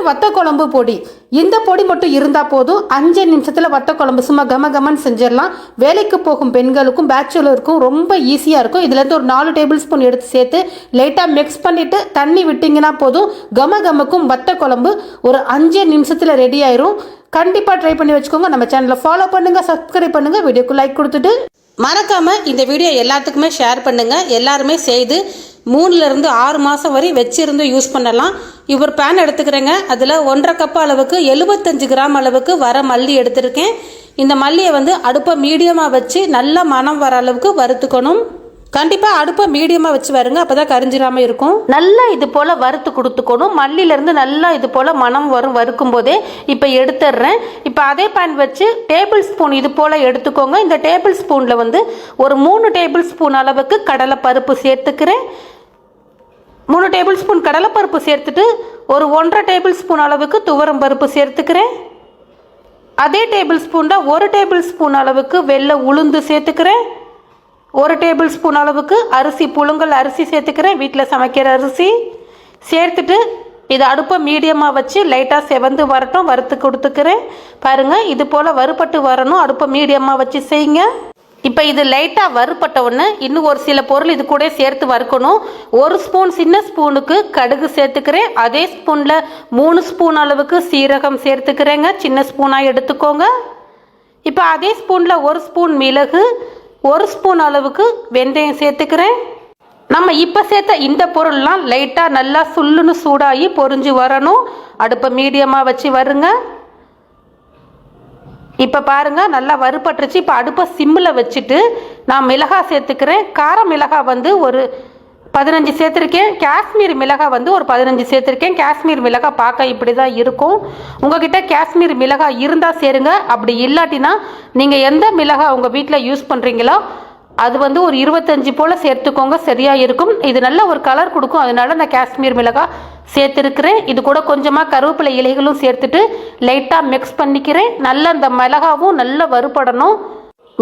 Instant வத்த குழம்பு பொடி. இந்த பொடி மட்டும் இருந்தால் போதும், 5 நிமிஷத்தில் வத்த குழம்பு சும்மா கமன்னு செஞ்சிடலாம். வேலைக்கு போகும் பெண்களுக்கும் பேச்சுலருக்கும் ரொம்ப ஈஸியாக இருக்கும். இதுலேருந்து ஒரு 4 டேபிள் ஸ்பூன் எடுத்து சேர்த்து லைட்டாக மிக்ஸ் பண்ணிவிட்டு தண்ணி விட்டிங்கன்னா போதும், கமக்கும் வத்த குழம்பு ஒரு 5 நிமிஷத்தில் ரெடி ஆயிரும். கண்டிப்பாக ட்ரை பண்ணி வச்சுக்கோங்க. நம்ம சேனலை ஃபாலோ பண்ணுங்கள், சப்ஸ்கிரைப் பண்ணுங்கள், வீடியோக்கு லைக் கொடுத்துட்டு மறக்காமல் இந்த வீடியோ எல்லாத்துக்குமே ஷேர் பண்ணுங்கள். எல்லாருமே செய்து 3லிருந்து 6 மாதம் வரை வச்சிருந்து யூஸ் பண்ணலாம். இவர் பேன் எடுத்துக்கிறேங்க. அதில் 1.5 கப் அளவுக்கு 75 கிராம் அளவுக்கு வர மல்லி எடுத்திருக்கேன். இந்த மல்லியை அடுப்பை மீடியமாக வச்சு நல்லா மணம் வர அளவுக்கு வறுத்துக்கணும். கண்டிப்பாக அடுப்பை மீடியமாக வச்சு வருங்க, அப்போ தான் கரிஞ்சிடாமல் இருக்கும். நல்லா இது போல் வறுத்து கொடுத்துக்கணும். மல்லியிலேருந்து நல்லா இது போல் மணம் வரும். வறுக்கும் போதே இப்போ எடுத்துடுறேன். இப்போ அதே பேன் வச்சு டேபிள் ஸ்பூன் இது போல் எடுத்துக்கோங்க. இந்த டேபிள் ஸ்பூனில் ஒரு 3 டேபிள் ஸ்பூன் அளவுக்கு கடலைப்பருப்பு சேர்த்துக்கிறேன். 3 டேபிள் ஸ்பூன் கடலைப்பருப்பு சேர்த்துட்டு ஒரு 1.5 டேபிள் ஸ்பூன் அளவுக்கு துவரம் பருப்பு சேர்த்துக்கிறேன். அதே டேபிள் ஸ்பூனில் 1 டேபிள் ஸ்பூன் அளவுக்கு வெள்ளை உளுந்து சேர்த்துக்கிறேன். 1 டேபிள் ஸ்பூன் அளவுக்கு அரிசி, புழுங்கல் அரிசி சேர்த்துக்கிறேன். வீட்டில் சமைக்கிற அரிசி சேர்த்துட்டு இதை அடுப்பை மீடியமாக வச்சு லைட்டாக செவந்து வரட்டும், வறுத்து கொடுத்துக்கிறேன். பாருங்கள், இது போல் வறுபட்டு வரணும். அடுப்பை மீடியமாக வச்சு செய்யுங்க. இப்போ இது லைட்டாக வறுபட்ட உடனே இன்னும் ஒரு சில பொருள் இது கூட சேர்த்து வறுக்கணும். 1 ஸ்பூன் சின்ன ஸ்பூனுக்கு கடுகு சேர்த்துக்கிறேன். அதே ஸ்பூனில் 3 ஸ்பூன் அளவுக்கு சீரகம் சேர்த்துக்கிறேங்க. சின்ன ஸ்பூனாக எடுத்துக்கோங்க. இப்போ அதே ஸ்பூனில் 1 ஸ்பூன் மிளகு, 1 ஸ்பூன் அளவுக்கு வெந்தயம் சேர்த்துக்கிறேன். நம்ம இப்போ சேர்த்த இந்த பொருள்லாம் லைட்டாக நல்லா சுள்ளுன்னு சூடாகி பொரிஞ்சு வரணும். அடுப்பை மீடியமாக வச்சு வருங்க. இப்போ பாருங்கள், நல்லா வறுபட்டுருச்சு. இப்போ அடுப்பை சிம்மில் வச்சுட்டு நான் மிளகாய் சேர்த்துக்கிறேன். கார மிளகாய் ஒரு 15 சேர்த்துருக்கேன். காஷ்மீர் மிளகாய் ஒரு 15 சேர்த்துருக்கேன். காஷ்மீர் மிளகாய் பார்க்க இப்படி தான் இருக்கும். உங்ககிட்ட காஷ்மீர் மிளகாய் இருந்தால் சேருங்க. அப்படி இல்லாட்டினா நீங்கள் எந்த மிளகாய் உங்கள் வீட்டில் யூஸ் பண்ணுறீங்களோ அது ஒரு 25 போல் சேர்த்துக்கோங்க, சரியாக இருக்கும். இது நல்ல ஒரு கலர் கொடுக்கும், அதனால நான் காஷ்மீர் மிளகாய் சேர்த்துருக்கிறேன். இது கூட கொஞ்சமாக கருவேப்பிலை இலைகளும் சேர்த்துட்டு லைட்டாக மிக்ஸ் பண்ணிக்கிறேன். நல்லா இந்த மிளகாவும் நல்லா வறுபடணும்.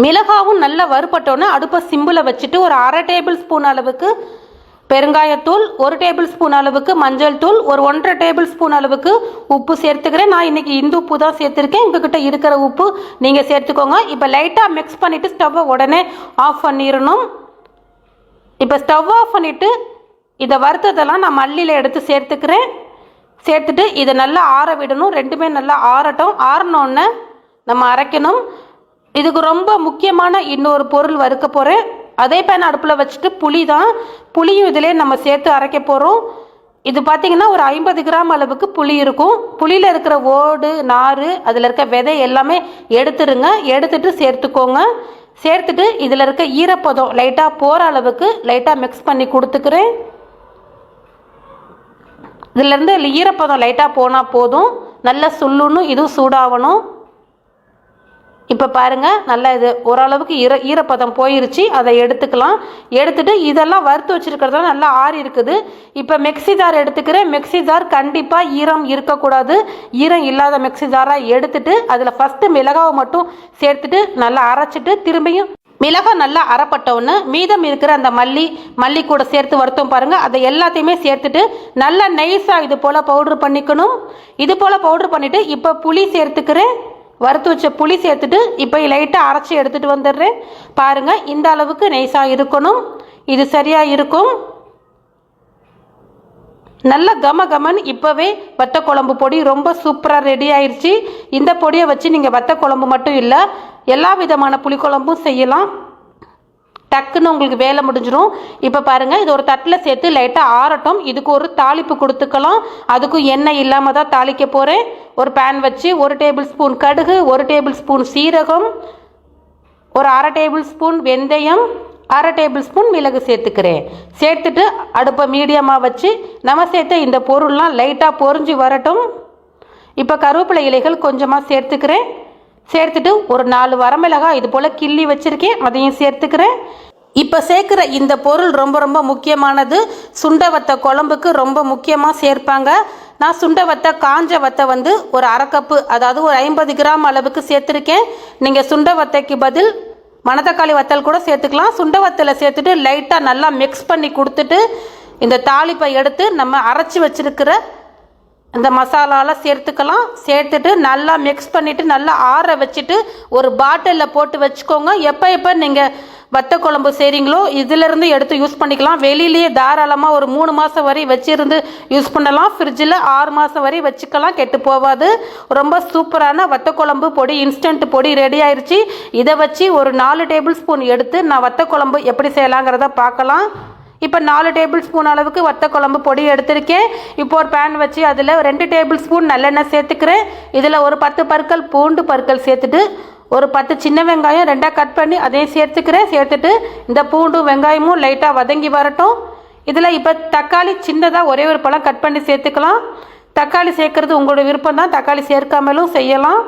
மிளகாவும் நல்லா வறுபட்டோன்னே அடுப்பை சிம்பிளை வச்சுட்டு ஒரு 1/2 டேபிள் ஸ்பூன் அளவுக்கு பெருங்காயத்தூள், 1 டேபிள் ஸ்பூன் அளவுக்கு மஞ்சள் தூள், ஒரு 1.5 டேபிள் ஸ்பூன் அளவுக்கு உப்பு சேர்த்துக்கிறேன். நான் இன்னைக்கு இந்த உப்பு தான் சேர்த்துருக்கேன். உங்ககிட்ட இருக்கிற உப்பு நீங்கள் சேர்த்துக்கோங்க. இப்போ லைட்டாக மிக்ஸ் பண்ணிவிட்டு ஸ்டவ்வை உடனே ஆஃப் பண்ணிடணும். இப்போ ஸ்டவ் ஆஃப் பண்ணிவிட்டு இதை வறுத்ததெல்லாம் நான் மல்லியில் எடுத்து சேர்த்துக்கிறேன். சேர்த்துட்டு இதை நல்லா ஆற விடணும். ரெண்டுமே நல்லா ஆறட்டும். ஆறினோடனே நம்ம அரைக்கணும். இதுக்கு ரொம்ப முக்கியமான இன்னொரு பொருள் வறுக்க போகிறேன். அதே பேன் அடுப்பில் வச்சுட்டு புளியும் இதிலே நம்ம சேர்த்து அரைக்க போகிறோம். இது பார்த்திங்கன்னா ஒரு 50 கிராம் அளவுக்கு புளி இருக்கும். புளியில் இருக்கிற ஓடு, நார், அதில் இருக்க விதை எல்லாமே எடுத்துருங்க. எடுத்துட்டு சேர்த்துக்கோங்க. சேர்த்துட்டு இதில் இருக்க ஈரப்பதம் லைட்டாக போகிற அளவுக்கு லைட்டாக மிக்ஸ் பண்ணி கொடுத்துக்கிறேன். இதிலேருந்து ஈரப்பதம் லைட்டாக போனால் போதும். நல்லா சுள்ளுன்னு இதுவும் சூடாகணும். இப்போ பாருங்கள், நல்லா இது ஓரளவுக்கு ஈரப்பதம் போயிருச்சு. அதை எடுத்துக்கலாம். எடுத்துட்டு இதெல்லாம் வறுத்து வச்சுருக்கிறதெல்லாம் நல்லா ஆறி இருக்குது. இப்போ மிக்ஸி ஜார் எடுத்துக்கிறேன். மிக்ஸி ஜார் கண்டிப்பாக ஈரம் இருக்கக்கூடாது. ஈரம் இல்லாத மிக்ஸி ஜாராக எடுத்துட்டு அதில் ஃபஸ்ட்டு மிளகாவை மட்டும் சேர்த்துட்டு நல்லா அரைச்சிட்டு திரும்பியும் மிளகாய் நல்லா அரைப்பட்டவுன்னு மீதம் இருக்கிற அந்த மல்லி கூட சேர்த்து வறுத்தோம் பாருங்கள், அதை எல்லாத்தையுமே சேர்த்துட்டு நல்லா நைஸாக இது போல் பவுட்ரு பண்ணிக்கணும். இது போல் பவுட்ரு பண்ணிவிட்டு இப்போ புளி சேர்த்துக்கிறேன். வறுத்து வச்ச புளி சேர்த்துட்டு இப்போ லைட்டாக அரைச்சி எடுத்துகிட்டு வந்துடுறேன். பாருங்கள், இந்த அளவுக்கு நைஸாக இருக்கணும். இது சரியாக இருக்கும். நல்ல கமன்னு இப்போவே வத்த குழம்பு பொடி ரொம்ப சூப்பராக ரெடி ஆயிடுச்சு. இந்த பொடியை வச்சு நீங்கள் வத்த குழம்பு மட்டும் இல்லை, எல்லா விதமான புளிக்குழம்பும் செய்யலாம். டக்குன்னு உங்களுக்கு வேலை முடிஞ்சிடும். இப்போ பாருங்கள், இது ஒரு தட்டில் சேர்த்து லைட்டாக ஆறட்டும். இதுக்கு ஒரு தாளிப்பு கொடுத்துக்கலாம். அதுக்கும் எண்ணெய் இல்லாமல் தான் தாளிக்க போகிறேன். ஒரு பேன் வச்சு 1 டேபிள் ஸ்பூன் கடுகு, 1 டேபிள் ஸ்பூன் சீரகம், ஒரு 1/2 டேபிள் ஸ்பூன் வெந்தயம், 1/2 டேபிள் ஸ்பூன் மிளகு சேர்த்துக்கிறேன். சேர்த்துட்டு அடுப்பை மீடியமாக வச்சு நம்ம சேர்த்த இந்த பொருள்லாம் லைட்டாக பொரிஞ்சு வரட்டும். இப்போ கருவேப்பிலை இலைகள் கொஞ்சமாக சேர்த்துக்கிறேன். சேர்த்துட்டு ஒரு 4 வரமிளகாய் இது போல் கிள்ளி வச்சுருக்கேன், அதையும் சேர்த்துக்கிறேன். இப்போ சேர்க்குற இந்த பொருள் ரொம்ப ரொம்ப முக்கியமானது. சுண்டை வத்த குழம்புக்கு ரொம்ப முக்கியமாக சேர்ப்பாங்க. நான் சுண்டை வத்த காஞ்ச வத்தை ஒரு 1/2 கப்பு, அதாவது ஒரு 50 கிராம் அளவுக்கு சேர்த்துருக்கேன். நீங்கள் சுண்டை வத்தைக்கு பதில் மணத்தக்காளி வத்தல் கூட சேர்த்துக்கலாம். சுண்டை வத்தலை சேர்த்துட்டு லைட்டாக நல்லா மிக்ஸ் பண்ணி கொடுத்துட்டு இந்த தாளிப்பை எடுத்து நம்ம அரைச்சி வச்சிருக்கிற இந்த மசாலாலாம் சேர்த்துக்கலாம். சேர்த்துட்டு நல்லா மிக்ஸ் பண்ணிவிட்டு நல்லா ஆற வச்சுட்டு ஒரு பாட்டிலில் போட்டு வச்சுக்கோங்க. எப்போ நீங்கள் வத்த குழம்பு செய்கிறீங்களோ இதிலேருந்து எடுத்து யூஸ் பண்ணிக்கலாம். வெளியிலேயே தாராளமாக ஒரு 3 மாதம் வரை வச்சிருந்து யூஸ் பண்ணலாம். ஃப்ரிட்ஜில் 6 மாதம் வரை வச்சுக்கலாம், கெட்டு போகாது. ரொம்ப சூப்பரான வத்த குழம்பு பொடி, இன்ஸ்டன்ட் பொடி ரெடி ஆயிடுச்சு. இதை வச்சு ஒரு 4 டேபிள் ஸ்பூன் எடுத்து நான் வத்த குழம்பு எப்படி செய்யலாங்கிறத பார்க்கலாம். இப்போ 4 டேபிள் ஸ்பூன் அளவுக்கு வத்த குழம்பு பொடி எடுத்திருக்கேன். இப்போ ஒரு பேன் வச்சு அதில் 2 டேபிள் ஸ்பூன் நல்லெண்ணெய் சேர்த்துக்கிறேன். இதில் ஒரு 10 பற்கள் பூண்டு பற்கள் சேர்த்துட்டு ஒரு 10 சின்ன வெங்காயம் 2ஆக கட் பண்ணி அதையும் சேர்த்துக்கிறேன். சேர்த்துட்டு இந்த பூண்டும் வெங்காயமும் லைட்டாக வதங்கி வரட்டும். இதில் இப்போ தக்காளி சின்னதாக ஒரே ஒரு பழம் கட் பண்ணி சேர்த்துக்கலாம். தக்காளி சேர்க்குறது உங்களோட விருப்பம் தான், தக்காளி சேர்க்காமலும் செய்யலாம்.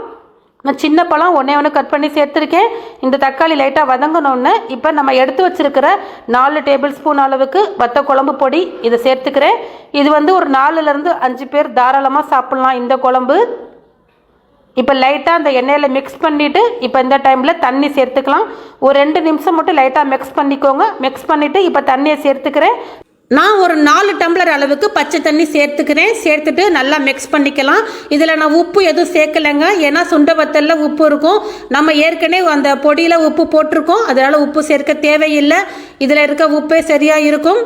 நான் சின்ன பழம் ஒன்று கட் பண்ணி சேர்த்துருக்கேன். இந்த தக்காளி லைட்டாக வதங்கினோன்னு இப்போ நம்ம எடுத்து வச்சுருக்கிற 4 டேபிள் ஸ்பூன் அளவுக்கு வத்த குழம்பு பொடி இதை சேர்த்துக்கிறேன். இது ஒரு 4லேருந்து 5 பேர் தாராளமாக சாப்பிட்லாம் இந்த குழம்பு. இப்போ லைட்டாக அந்த எண்ணெயில் மிக்ஸ் பண்ணிவிட்டு இப்போ இந்த டைமில் தண்ணி சேர்த்துக்கலாம். ஒரு 2 நிமிஷம் மட்டும் லைட்டாக மிக்ஸ் பண்ணிக்கோங்க. மிக்ஸ் பண்ணிவிட்டு இப்போ தண்ணியை சேர்த்துக்கிறேன். நான் ஒரு 4 டம்ளர் அளவுக்கு பச்சை தண்ணி சேர்த்துக்கிறேன். சேர்த்துட்டு நல்லா மிக்ஸ் பண்ணிக்கலாம். இதில் நான் உப்பு எதுவும் சேர்க்கலைங்க, ஏன்னா சுண்ட வத்தலில் உப்பு இருக்கும். நம்ம ஏற்கனவே அந்த பொடியில் உப்பு போட்டிருக்கோம், அதனால் உப்பு சேர்க்க தேவையில்லை. இதில் இருக்க உப்பே சரியாக இருக்கும்.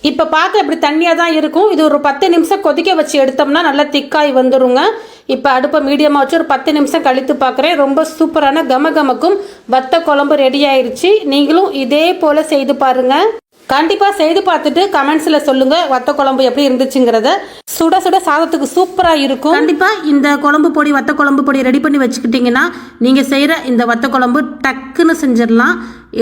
இப்போ பார்க்க இப்படி தண்ணியாக தான் இருக்கும். இது ஒரு 10 நிமிஷம் கொதிக்க வச்சு எடுத்தோம்னா நல்லா திக்காய் வந்துடுங்க. இப்போ அடுப்பை மீடியமாக வச்சு ஒரு 10 நிமிஷம் கழித்து பார்க்குறேன். ரொம்ப சூப்பரான கமகமக்கும் வத்த குழம்பு ரெடி ஆயிடுச்சு. நீங்களும் இதே போல் செய்து பாருங்கள். கண்டிப்பாக செய்து பார்த்துட்டு கமெண்ட்ஸில் சொல்லுங்கள் வத்த குழம்பு எப்படி இருந்துச்சுங்கிறத. சுட சுட சாதத்துக்கு சூப்பராக இருக்கும். கண்டிப்பாக இந்த குழம்பு பொடி, வத்த குழம்பு பொடி ரெடி பண்ணி வச்சுக்கிட்டிங்கன்னா நீங்கள் செய்கிற இந்த வத்த குழம்பு டக்குன்னு செஞ்சிடலாம்.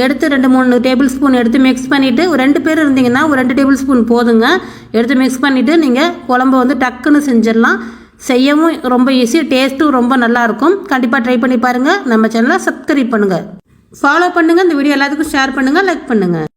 எடுத்து 2-3 டேபிள் ஸ்பூன் எடுத்து மிக்ஸ் பண்ணிவிட்டு, ஒரு 2 பேர் இருந்தீங்கன்னா ஒரு 2 டேபிள் ஸ்பூன் போதுங்க. எடுத்து மிக்ஸ் பண்ணிவிட்டு நீங்கள் குழம்பு டக்குன்னு செஞ்சிடலாம். செய்யவும் ரொம்ப ஈஸி, டேஸ்ட்டும் ரொம்ப நல்லாயிருக்கும். கண்டிப்பாக ட்ரை பண்ணி பாருங்கள். நம்ம சேனலை சப்ஸ்கிரைப் பண்ணுங்கள், ஃபாலோ பண்ணுங்கள். இந்த வீடியோ எல்லாத்துக்கும் ஷேர் பண்ணுங்கள், லைக் பண்ணுங்கள்.